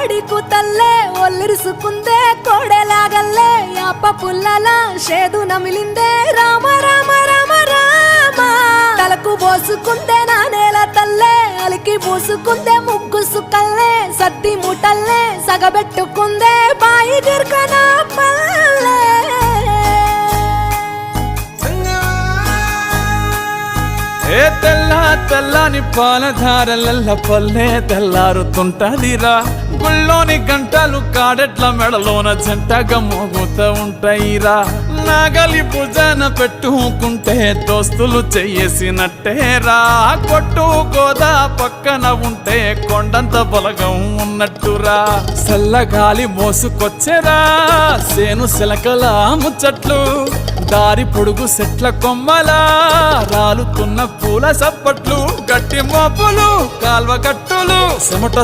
కోడికు తల్లే ఒల్లిరుసుకుందే కోడెలాగల్లే యాప పుల్లల షేదు నమిలిందే రామ రామ రామ రామ తలకు పోసుకుందే నా నేల తల్లే అలికి పూసుకుందే ముగ్గు సుక్కల్లే సద్ది ముటల్లే సగబెట్టుకుందే బాయి గిర్కన పల్లె ఏ తెల్ల తెల్లని పాలధారలల్ల పల్లె తెల్లారుతుంటదిరా గుళ్ళోని గంటలు కాడెట్ల మెడలోన జంటగా మోగుతూ ఉంటాయిరా నాగలి భుజాన పెట్టుకుంటే దోస్తులు చెయ్యేసినట్టేరా కొట్టు గోదా పక్కన ఉంటే కొండంత బలగం ఉన్నట్టురా చల్లగాలి మోసుకొచ్చెరా సేను సిలకల ముచ్చట్లు దారి పొడుగు సెట్ల కొమ్మలా రాలుతున్న పూల సప్పట్లు గట్టి మోపులు కాల్వ గట్టులు చెమట